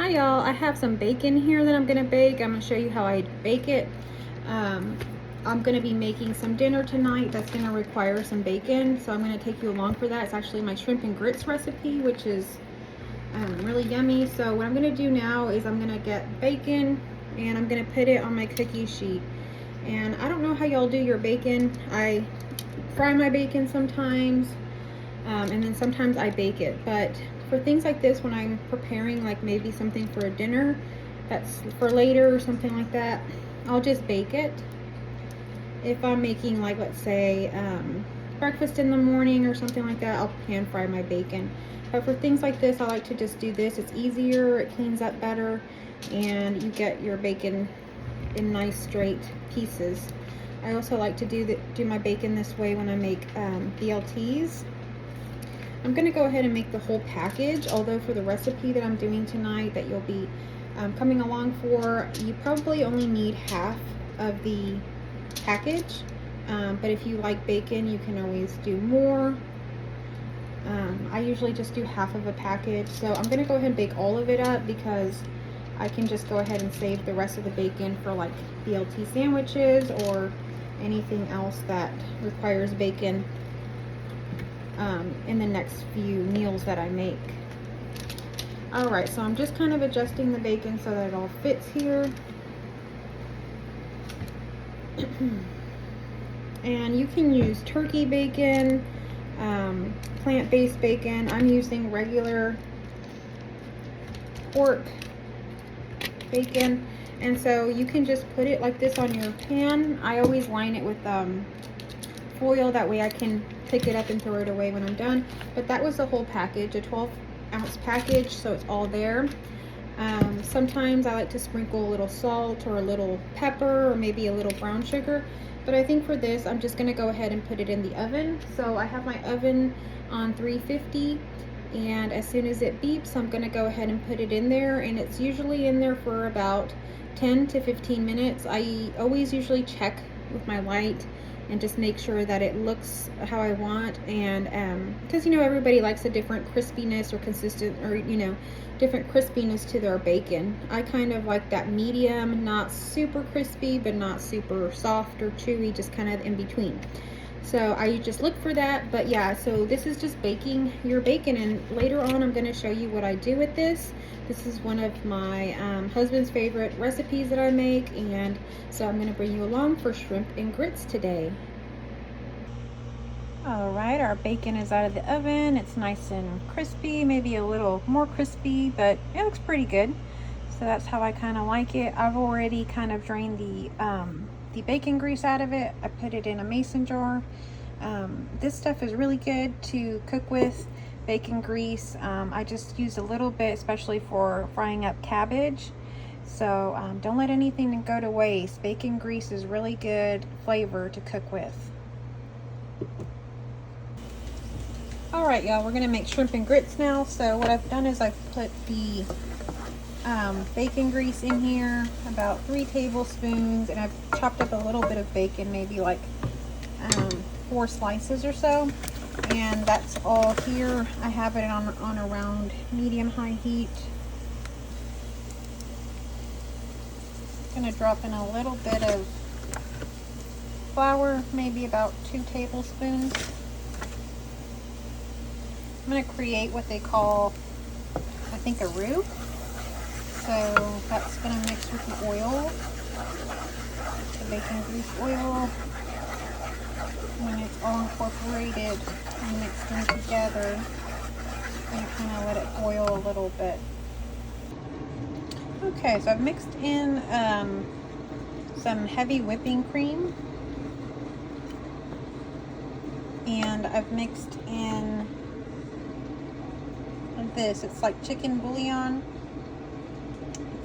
Hi y'all, I have some bacon here that I'm gonna bake. I'm gonna show you how I bake it. I'm gonna be making some dinner tonight that's gonna require some bacon, so I'm gonna take you along for that. It's actually my shrimp and grits recipe, which is really yummy. So what I'm gonna do now is I'm gonna get bacon and I'm gonna put it on my cookie sheet. And I don't know how y'all do your bacon. I fry my bacon sometimes, and then sometimes I bake it. But for things like this, when I'm preparing like maybe something for a dinner that's for later or something like that, I'll just bake it. If I'm making, like, let's say breakfast in the morning or something like that, I'll pan fry my bacon. But for things like this, I like to just do this. It's easier, it cleans up better, and you get your bacon in nice straight pieces. I also like to do my bacon this way when I make BLTs. I'm gonna go ahead and make the whole package, although for the recipe that I'm doing tonight that you'll be coming along for, you probably only need half of the package. But if you like bacon, you can always do more. I usually just do half of a package, so I'm gonna go ahead and bake all of it up because I can just go ahead and save the rest of the bacon for like BLT sandwiches or anything else that requires bacon in the next few meals that I make. Alright, so I'm just kind of adjusting the bacon so that it all fits here. And you can use turkey bacon, plant-based bacon. I'm using regular pork bacon, and so you can just put it like this on your pan. I always line it with foil, that way I can pick it up and throw it away when I'm done. But that was the whole package, a 12-ounce package, so it's all there. Sometimes I like to sprinkle a little salt or a little pepper or maybe a little brown sugar, but I think for this I'm just going to go ahead and put it in the oven. So I have my oven on 350, and as soon as it beeps, I'm going to go ahead and put it in there, and it's usually in there for about 10 to 15 minutes. I always usually check with my light and just make sure that it looks how I want, and because everybody likes a different crispiness or consistent, or different crispiness to their bacon. I kind of like that medium, not super crispy but not super soft or chewy, just kind of in between. So I just look for that. But yeah, so this is just baking your bacon, and later on I'm going to show you what I do with this. This is one of my husband's favorite recipes that I make, and so I'm going to bring you along for shrimp and grits today. Alright, our bacon is out of the oven. It's nice and crispy, maybe a little more crispy, but it looks pretty good. So that's how I kind of like it. I've already kind of drained the bacon grease out of it. I put it in a mason jar. This stuff is really good to cook with, bacon grease. I just use a little bit, especially for frying up cabbage. So don't let anything go to waste. Bacon grease is really good flavor to cook with. Alright y'all, we're going to make shrimp and grits now. So what I've done is I've put the bacon grease in here, about 3 tablespoons, and I've chopped up a little bit of bacon, maybe like 4 slices or so, and that's all here. I have it on around medium-high heat. I'm going to drop in a little bit of flour, maybe about 2 tablespoons. I'm going to create what they call, I think, a roux. So that's going to mix with the oil, the bacon grease oil. When it's all incorporated and mixed in together, I'm going to kind of let it boil a little bit. Okay, so I've mixed in some heavy whipping cream, and I've mixed in this. It's like chicken bouillon.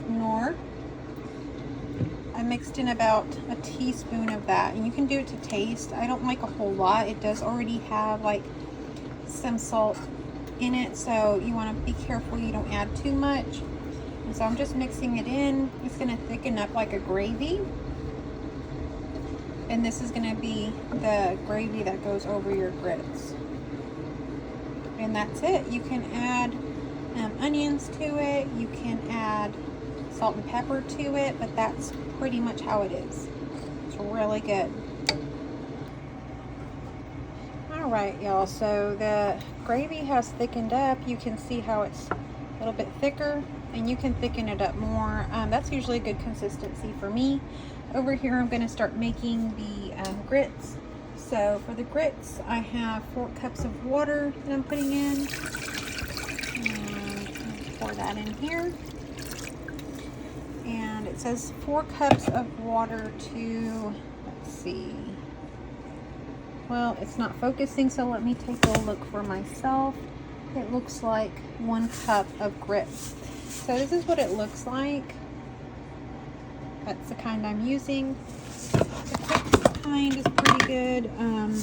Nor. I mixed in about a teaspoon of that, and you can do it to taste. I don't like a whole lot. It does already have like some salt in it, so you want to be careful you don't add too much. And so I'm just mixing it in. It's going to thicken up like a gravy, and this is going to be the gravy that goes over your grits. And that's it. You can add onions to it. You can add salt and pepper to it, but that's pretty much how it is. It's really good. All right, y'all, so the gravy has thickened up. You can see how it's a little bit thicker, and you can thicken it up more. That's usually a good consistency for me. Over here, I'm going to start making the grits. So for the grits, I have 4 cups of water that I'm putting in. And pour that in here. And it says 4 cups of water to, let's see. Well, it's not focusing, so let me take a look for myself. It looks like 1 cup of grits. So this is what it looks like. That's the kind I'm using. The quick kind is pretty good. And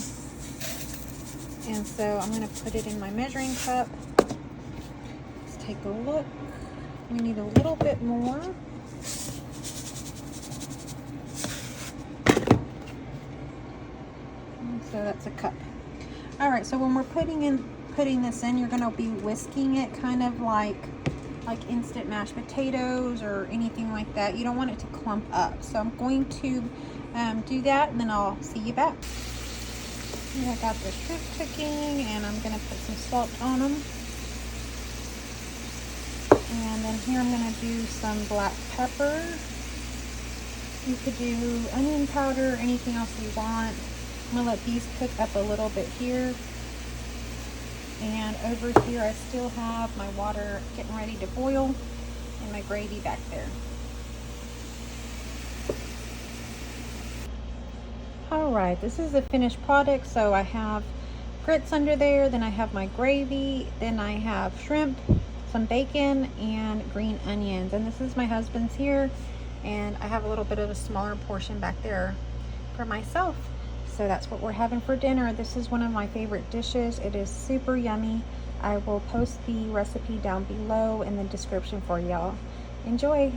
so I'm going to put it in my measuring cup. Let's take a look. We need a little bit more. So that's a cup. All right, so when we're putting this in, you're going to be whisking it kind of like instant mashed potatoes or anything like that. You don't want it to clump up. So I'm going to do that, and then I'll see you back. And I got the shrimp cooking, and I'm going to put some salt on them. And then here I'm going to do some black pepper. You could do onion powder, anything else you want. I'm going to let these cook up a little bit here. And over here I still have my water getting ready to boil and my gravy back there. Alright, this is the finished product. So I have grits under there, then I have my gravy, then I have shrimp, some bacon, and green onions. And this is my husband's here, and I have a little bit of a smaller portion back there for myself. So that's what we're having for dinner. This is one of my favorite dishes. It is super yummy. I will post the recipe down below in the description for y'all. Enjoy.